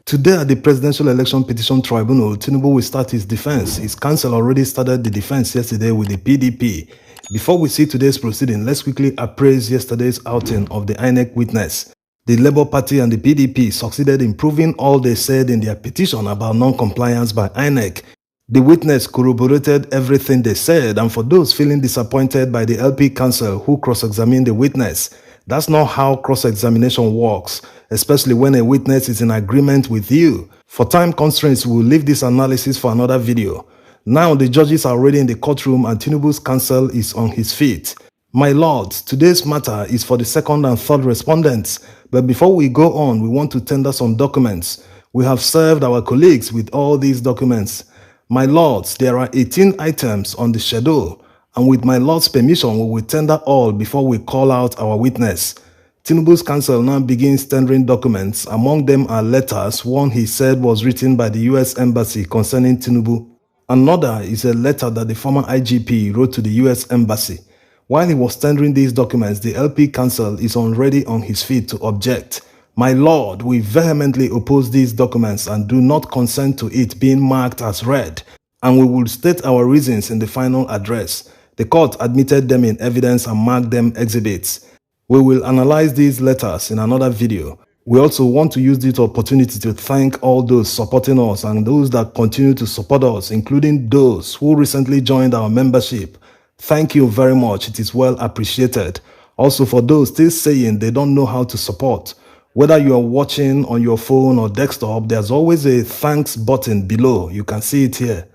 Today at the Presidential Election Petition Tribunal, Tinubu will start his defense. His counsel already started the defense yesterday with the PDP. Before we see today's proceeding, let's quickly appraise yesterday's outing of the INEC witness. The Labour Party and the PDP succeeded in proving all they said in their petition about non-compliance by INEC. The witness corroborated everything they said, and for those feeling disappointed by the LP counsel who cross-examined the witness, that's not how cross-examination works, especially when a witness is in agreement with you. For time constraints, we'll leave this analysis for another video. Now the judges are already in the courtroom and Tinubu's counsel is on his feet. My lords, today's matter is for the second and third respondents, but before we go on, we want to tender some documents. We have served our colleagues with all these documents. My lords, there are 18 items on the schedule, and with my lord's permission, we will tender all before we call out our witness. Tinubu's counsel now begins tendering documents. Among them are letters. One he said was written by the US Embassy concerning Tinubu. Another is a letter that the former IGP wrote to the US Embassy. While he was tendering these documents, the LP counsel is already on his feet to object. My lord, we vehemently oppose these documents and do not consent to it being marked as read, and we will state our reasons in the final address. The court admitted them in evidence and marked them exhibits. We will analyze these letters in another video. We also want to use this opportunity to thank all those supporting us and those that continue to support us, including those who recently joined our membership. Thank you very much. It is well appreciated. Also, for those still saying they don't know how to support, whether you are watching on your phone or desktop, there's always a thanks button below. You can see it here.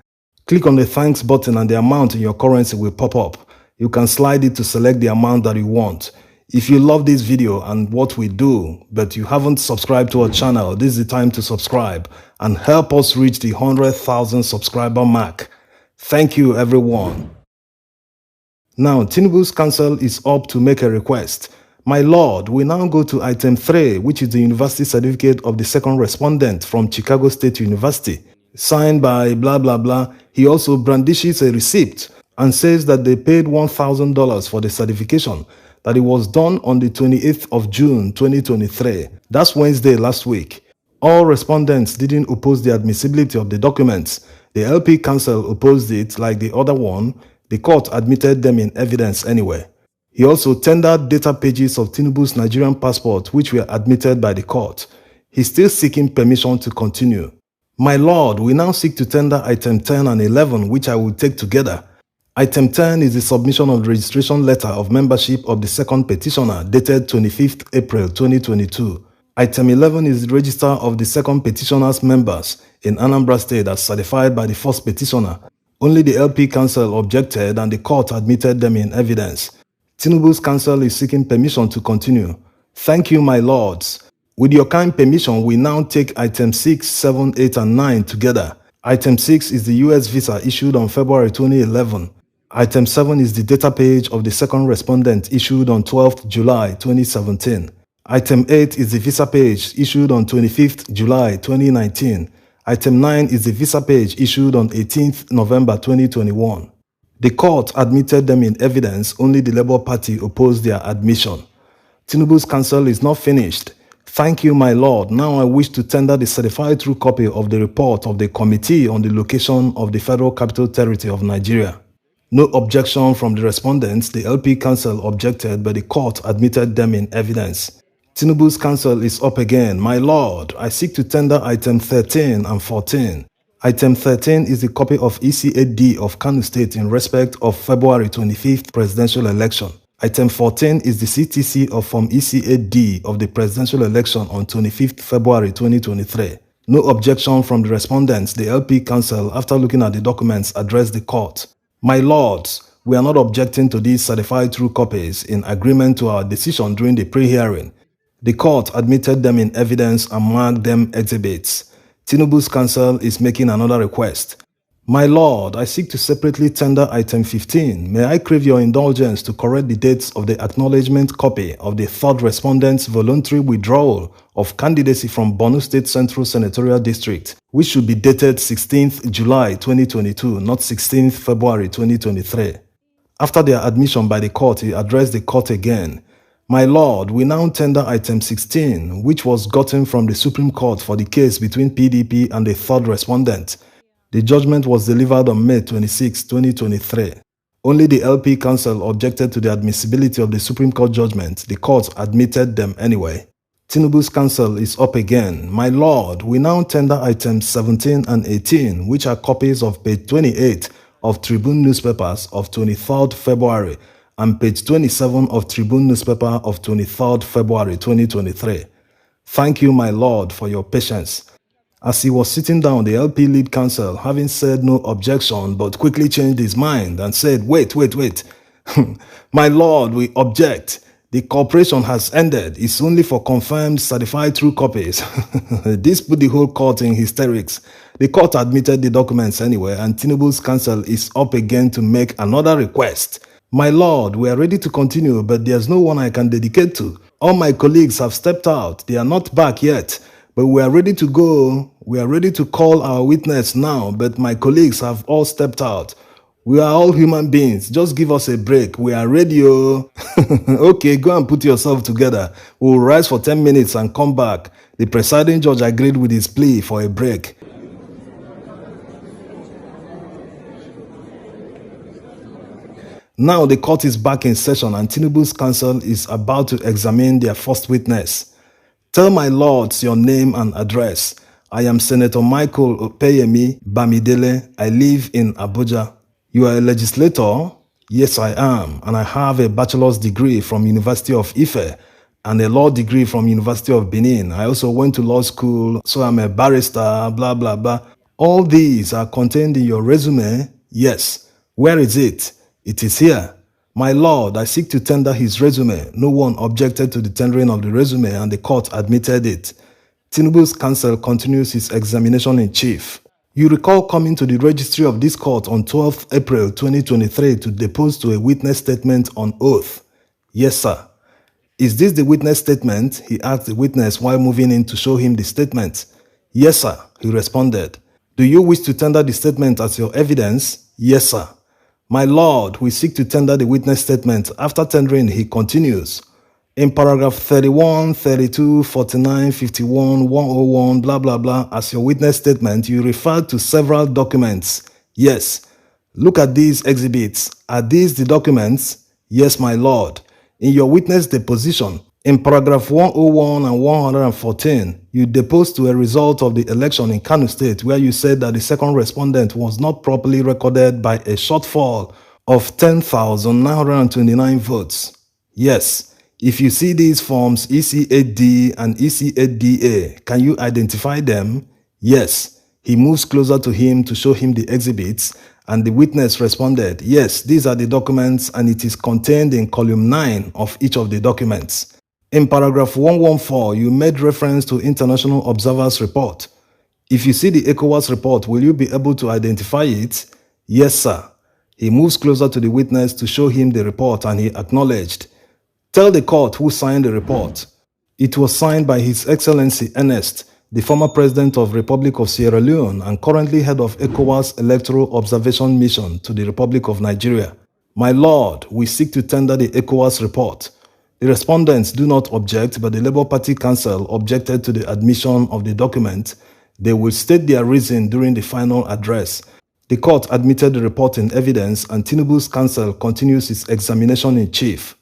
Click on the thanks button and the amount in your currency will pop up. You can slide it to select the amount that you want. If you love this video and what we do, but you haven't subscribed to our channel, this is the time to subscribe and help us reach the 100,000 subscriber mark. Thank you, everyone. Now, Tinubu's counsel is up to make a request. My lord, we now go to item 3, which is the university certificate of the second respondent from Chicago State University, signed by blah blah blah. He also brandishes a receipt and says that they paid $1,000 for the certification, that it was done on the 28th of June 2023. That's Wednesday last week. All respondents didn't oppose the admissibility of the documents. The LP counsel opposed it like the other one. The court admitted them in evidence anyway. He also tendered data pages of Tinubu's Nigerian passport, which were admitted by the court. He's still seeking permission to continue. My lord, we now seek to tender item 10 and 11, which I will take together. Item 10 is the submission of the registration letter of membership of the second petitioner dated 25th April 2022. Item 11 is the register of the second petitioner's members in Anambra State as certified by the first petitioner. Only the LP counsel objected and the court admitted them in evidence. Tinubu's counsel is seeking permission to continue. Thank you, my lords. With your kind permission, we now take item 6, 7, 8, and 9 together. Item 6 is the US visa issued on February 2011. Item 7 is the data page of the second respondent issued on 12th July 2017. Item 8 is the visa page issued on 25th July 2019. Item 9 is the visa page issued on 18th November 2021. The court admitted them in evidence, only the Labour Party opposed their admission. Tinubu's counsel is not finished. Thank you, my lord. Now I wish to tender the certified true copy of the report of the Committee on the Location of the Federal Capital Territory of Nigeria. No objection from the respondents. The LP counsel objected, but the court admitted them in evidence. Tinubu's counsel is up again. My lord, I seek to tender item 13 and 14. Item 13 is the copy of ECAD of Kano State in respect of February 25th presidential election. Item 14 is the CTC of Form ECAD of the presidential election on 25th February 2023. No objection from the respondents. The LP counsel, after looking at the documents, addressed the court. My lords, we are not objecting to these certified true copies in agreement to our decision during the pre-hearing. The court admitted them in evidence and marked them exhibits. Tinubu's counsel is making another request. My lord, I seek to separately tender item 15. May I crave your indulgence to correct the dates of the acknowledgement copy of the third respondent's voluntary withdrawal of candidacy from Borno State Central Senatorial District, which should be dated 16th July 2022, not 16th February 2023. After their admission by the court, he addressed the court again. My lord, we now tender item 16, which was gotten from the Supreme Court for the case between PDP and the third respondent. The judgment was delivered on May 26, 2023. Only the LP Council objected to the admissibility of the Supreme Court judgment. The court admitted them anyway. Tinubu's counsel is up again. My lord, we now tender items 17 and 18, which are copies of page 28 of Tribune newspapers of 23rd February and page 27 of Tribune newspaper of 23rd February 2023. Thank you, my lord, for your patience. As he was sitting down, the LP lead counsel, having said no objection, but quickly changed his mind and said, wait. My lord, we object. The cooperation has ended. It's only for confirmed, certified true copies. This put the whole court in hysterics. The court admitted the documents anyway, and Tinubu's counsel is up again to make another request. My lord, we are ready to continue, but there's no one I can dedicate to. All my colleagues have stepped out. They are not back yet, but we are ready to go. We are ready to call our witness now, but my colleagues have all stepped out. We are all human beings. Just give us a break. We are ready. Okay, go and put yourself together. We'll rise for 10 minutes and come back. The presiding judge agreed with his plea for a break. Now the court is back in session and Tinubu's counsel is about to examine their first witness. Tell my lords your name and address. I am Senator Michael Opeyemi Bamidele. I live in Abuja. You are a legislator? Yes, I am, and I have a bachelor's degree from University of Ife and a law degree from University of Benin. I also went to law school, so I'm a barrister, blah, blah, blah. All these are contained in your resume? Yes. Where is it? It is here. My lord, I seek to tender his resume. No one objected to the tendering of the resume and the court admitted it. Tinubu's counsel continues his examination in chief. You recall coming to the registry of this court on 12th April 2023 to depose to a witness statement on oath. Yes, sir. Is this the witness statement? He asked the witness while moving in to show him the statement. Yes, sir, he responded. Do you wish to tender the statement as your evidence? Yes, sir. My lord, we seek to tender the witness statement. After tendering, he continues. In paragraph 31, 32, 49, 51, 101, blah, blah, blah, as your witness statement, you referred to several documents. Yes. Look at these exhibits. Are these the documents? Yes, my lord. In your witness deposition, in paragraph 101 and 114, you deposed to a result of the election in Kano State where you said that the second respondent was not properly recorded by a shortfall of 10,929 votes. Yes. If you see these forms EC8D and EC8DA, can you identify them? Yes. He moves closer to him to show him the exhibits, and the witness responded, yes, these are the documents and it is contained in column 9 of each of the documents. In paragraph 114, you made reference to International Observer's report. If you see the ECOWAS report, will you be able to identify it? Yes, sir. He moves closer to the witness to show him the report and he acknowledged. Tell the court who signed the report. It was signed by His Excellency Ernest, the former President of the Republic of Sierra Leone and currently head of ECOWAS Electoral Observation Mission to the Republic of Nigeria. My lord, we seek to tender the ECOWAS report. The respondents do not object, but the Labour Party Council objected to the admission of the document. They will state their reason during the final address. The court admitted the report in evidence and Tinubu's counsel continues its examination in chief.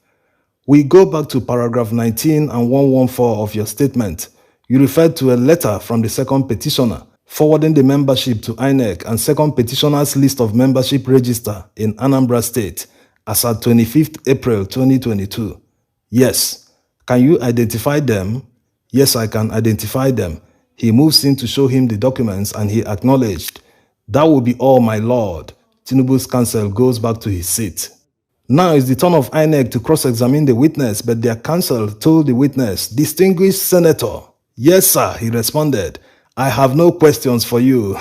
We go back to paragraph 19 and 114 of your statement. You referred to a letter from the second petitioner, forwarding the membership to INEC and second petitioner's list of membership register in Anambra State as at 25th April 2022. Yes. Can you identify them? Yes, I can identify them. He moves in to show him the documents and he acknowledged. That will be all, my lord. Tinubu's counsel goes back to his seat. Now it's the turn of INEC to cross-examine the witness, but their counsel told the witness, Distinguished Senator. Yes, sir, he responded. I have no questions for you.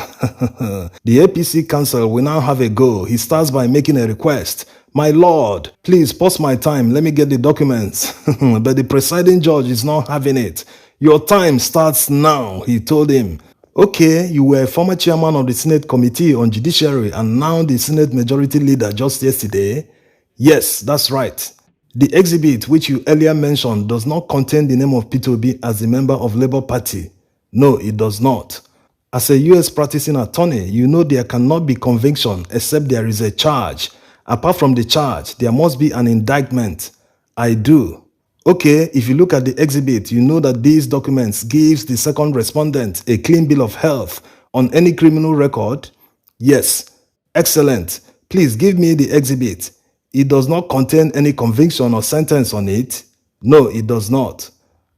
The APC counsel will now have a go. He starts by making a request. My lord, please pause my time. Let me get the documents. But the presiding judge is not having it. Your time starts now, he told him. Okay, you were former chairman of the Senate Committee on Judiciary and now the Senate Majority Leader just yesterday. Yes, that's right. The exhibit which you earlier mentioned does not contain the name of Peter Obi as a member of Labour Party. No, it does not. As a US practicing attorney, you know there cannot be conviction except there is a charge. Apart from the charge, there must be an indictment. I do. Okay, if you look at the exhibit, you know that these documents gives the second respondent a clean bill of health on any criminal record. Yes. Excellent. Please give me the exhibit. It does not contain any conviction or sentence on it. No, it does not.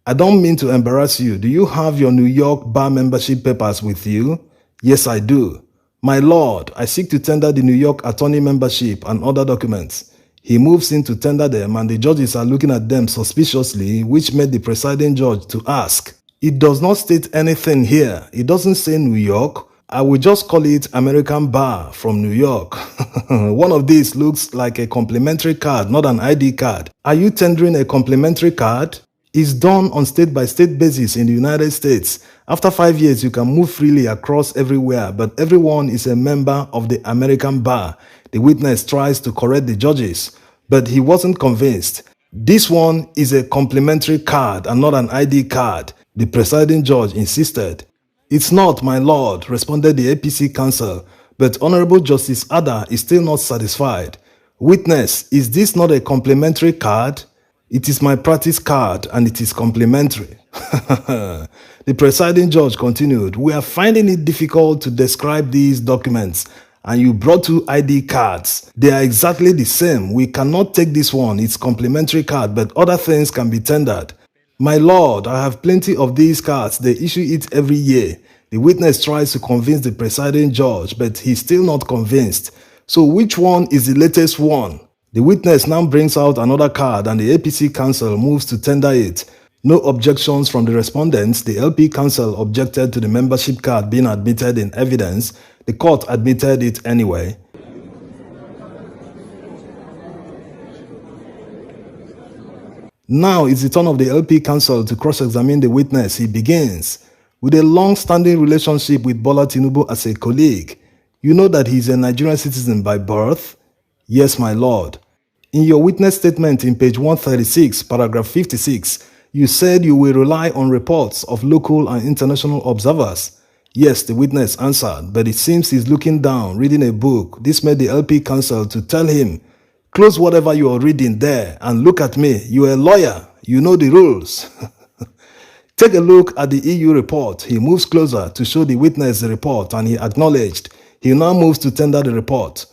I don't mean to embarrass you. Do you have your New York bar membership papers with you? Yes, I do. My lord, I seek to tender the New York attorney membership and other documents. He moves in to tender them and the judges are looking at them suspiciously, which made the presiding judge to ask. It does not state anything here. It doesn't say New York. I will just call it American Bar from New York. One of these looks like a complimentary card, not an ID card. Are you tendering a complimentary card? It's done on state-by-state basis in the United States. After 5 years, you can move freely across everywhere, but everyone is a member of the American Bar. The witness tries to correct the judges, but he wasn't convinced. This one is a complimentary card and not an ID card, the presiding judge insisted. It's not, my lord, responded the APC counsel, but Honorable Justice Ada is still not satisfied. Witness, is this not a complimentary card? It is my practice card and it is complimentary. The presiding judge continued, we are finding it difficult to describe these documents and you brought 2 ID cards. They are exactly the same. We cannot take this one, it's complimentary card, but other things can be tendered. My lord, I have plenty of these cards. They issue it every year. The witness tries to convince the presiding judge, but he's still not convinced. So which one is the latest one? The witness now brings out another card and the APC counsel moves to tender it. No objections from the respondents. The LP counsel objected to the membership card being admitted in evidence. The court admitted it anyway. Now it's the turn of the LP counsel to cross-examine the witness. He begins. With a long-standing relationship with Bola Tinubu as a colleague, you know that he is a Nigerian citizen by birth? Yes, my lord. In your witness statement in page 136, paragraph 56, you said you will rely on reports of local and international observers. Yes, the witness answered, but it seems he's looking down, reading a book. This made the LP counsel to tell him, close whatever you are reading there and look at me. You are a lawyer. You know the rules. Take a look at the EU report. He moves closer to show the witness the report and he acknowledged. He now moves to tender the report.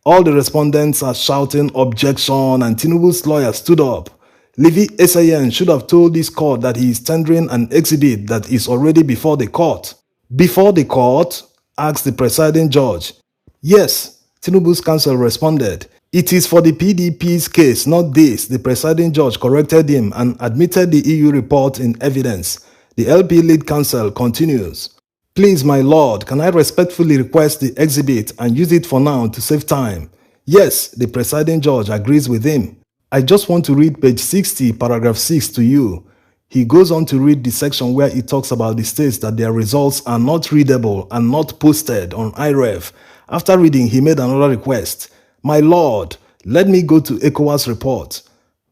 All the respondents are shouting objection and Tinubu's lawyer stood up. Levi Esayen should have told this court that he is tendering an exhibit that is already before the court. Before the court? Asked the presiding judge. Yes, Tinubu's counsel responded. It is for the PDP's case, not this. The presiding judge corrected him and admitted the EU report in evidence. The LP lead counsel continues. Please, my lord, can I respectfully request the exhibit and use it for now to save time? Yes, the presiding judge agrees with him. I just want to read page 60, paragraph 6 to you. He goes on to read the section where he talks about the states that their results are not readable and not posted on IREV. After reading, he made another request. My lord, let me go to ECOWAS report.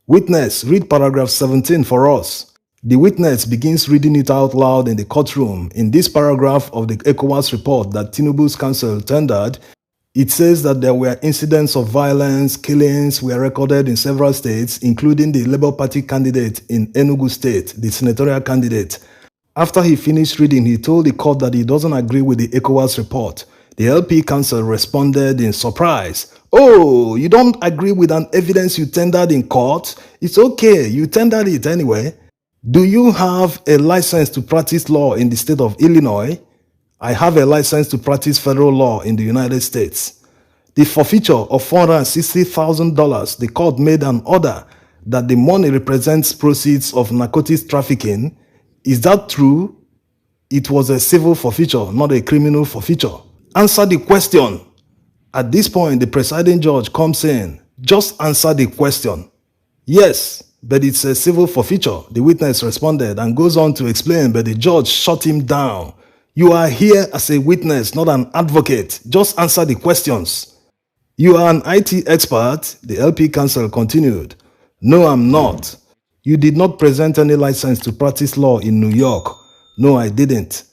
Witness, read paragraph 17 for us. The witness begins reading it out loud in the courtroom. In this paragraph of the ECOWAS report that Tinubu's counsel tendered, it says that there were incidents of violence, killings were recorded in several states, including the Labour Party candidate in Enugu State, the senatorial candidate. After he finished reading, he told the court that he doesn't agree with the ECOWAS report. The LP counsel responded in surprise. Oh, you don't agree with an evidence you tendered in court? It's okay, you tendered it anyway. Do you have a license to practice law in the state of Illinois? I have a license to practice federal law in the United States. The forfeiture of $460,000, the court made an order that the money represents proceeds of narcotics trafficking. Is that true? It was a civil forfeiture, not a criminal forfeiture. Answer the question. At this point, the presiding judge comes in. Just answer the question. Yes, but it's a civil forfeiture, the witness responded and goes on to explain, but the judge shut him down. You are here as a witness, not an advocate. Just answer the questions. You are an IT expert, the LP counsel continued. No, I'm not. You did not present any license to practice law in New York. No, I didn't.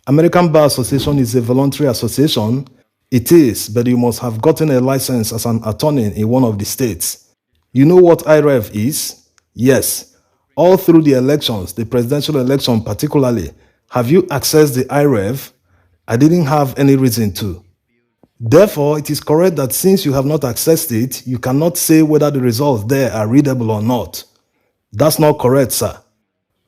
American Bar Association is a voluntary association. It is, but you must have gotten a license as an attorney in one of the states. You know what IREV is? Yes. All through the elections, the presidential election particularly, have you accessed the IREV? I didn't have any reason to. Therefore, it is correct that since you have not accessed it, you cannot say whether the results there are readable or not. That's not correct, sir.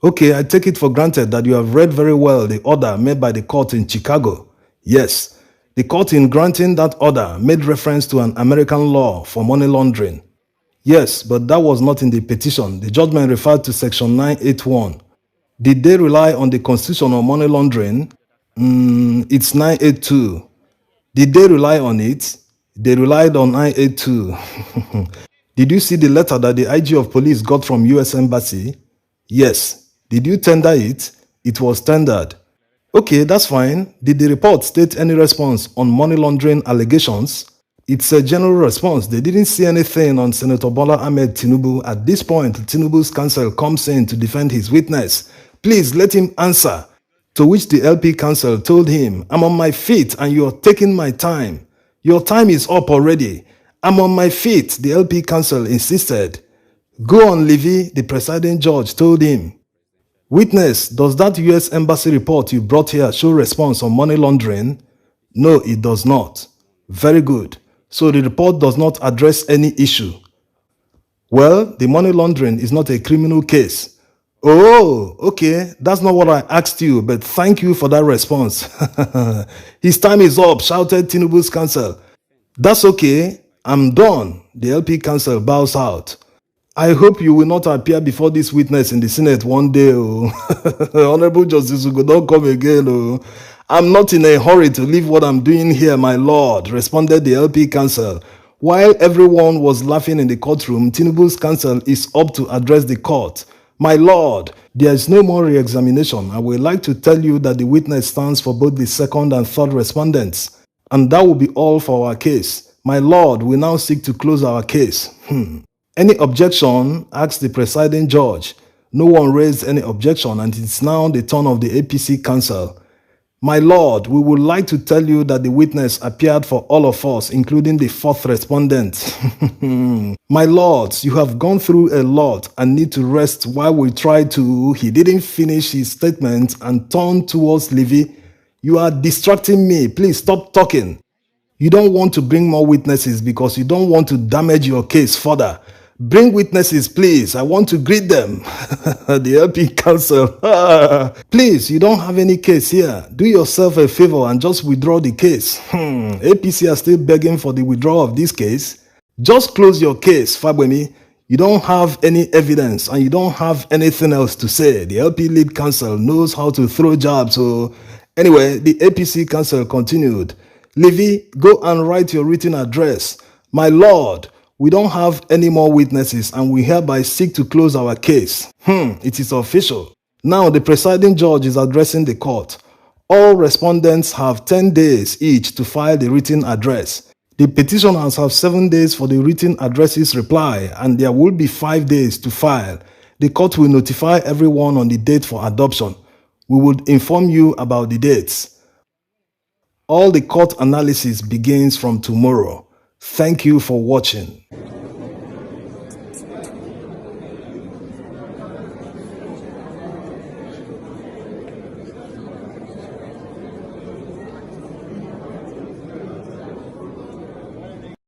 Okay, I take it for granted that you have read very well the order made by the court in Chicago. Yes, the court in granting that order made reference to an American law for money laundering. Yes, but that was not in the petition. The judgment referred to Section 981. Did they rely on the Constitution on money laundering? It's 982. Did they rely on it? They relied on 982. Did you see the letter that the IG of police got from US Embassy? Yes. Did you tender it? It was tendered. Okay, that's fine. Did the report state any response on money laundering allegations? It's a general response. They didn't see anything on Senator Bola Ahmed Tinubu. At this point, Tinubu's counsel comes in to defend his witness. Please let him answer. To which the LP counsel told him, I'm on my feet and you're taking my time. Your time is up already. I'm on my feet, the LP counsel insisted. Go on, Levy, the presiding judge told him. Witness, does that US Embassy report you brought here show response on money laundering? No, it does not. Very good. So the report does not address any issue. Well, the money laundering is not a criminal case. Oh, okay. That's not what I asked you, but thank you for that response. His time is up, shouted Tinubu's counsel. That's okay. I'm done. The LP counsel bows out. I hope you will not appear before this witness in the Senate one day. Oh. Honorable Justice Ugo, don't come again. Oh. I'm not in a hurry to leave what I'm doing here, my lord, responded the LP counsel. While everyone was laughing in the courtroom, Tinubu's counsel is up to address the court. My lord, there is no more re-examination. I would like to tell you that the witness stands for both the second and third respondents. And that will be all for our case. My lord, we now seek to close our case. Any objection? Asked the presiding judge. No one raised any objection, and it's now the turn of the APC counsel. My lord, we would like to tell you that the witness appeared for all of us, including the fourth respondent. My lords, you have gone through a lot and need to rest while we try to... He didn't finish his statement and turned towards Levy. You are distracting me. Please stop talking. You don't want to bring more witnesses because you don't want to damage your case further. Bring witnesses, please. I want to greet them. The LP counsel. Please, you don't have any case here. Do yourself a favor and just withdraw the case. APC are still begging for the withdrawal of this case. Just close your case, Fabwemi. You don't have any evidence and you don't have anything else to say. The LP lead counsel knows how to throw jabs. So anyway, the APC counsel continued. Levy, go and write your written address. My lord, we don't have any more witnesses and we hereby seek to close our case. It is official. Now the presiding judge is addressing the court. All respondents have 10 days each to file the written address. The petitioners have 7 days for the written address's reply and there will be 5 days to file. The court will notify everyone on the date for adoption. We will inform you about the dates. All the court analysis begins from tomorrow. Thank you for watching.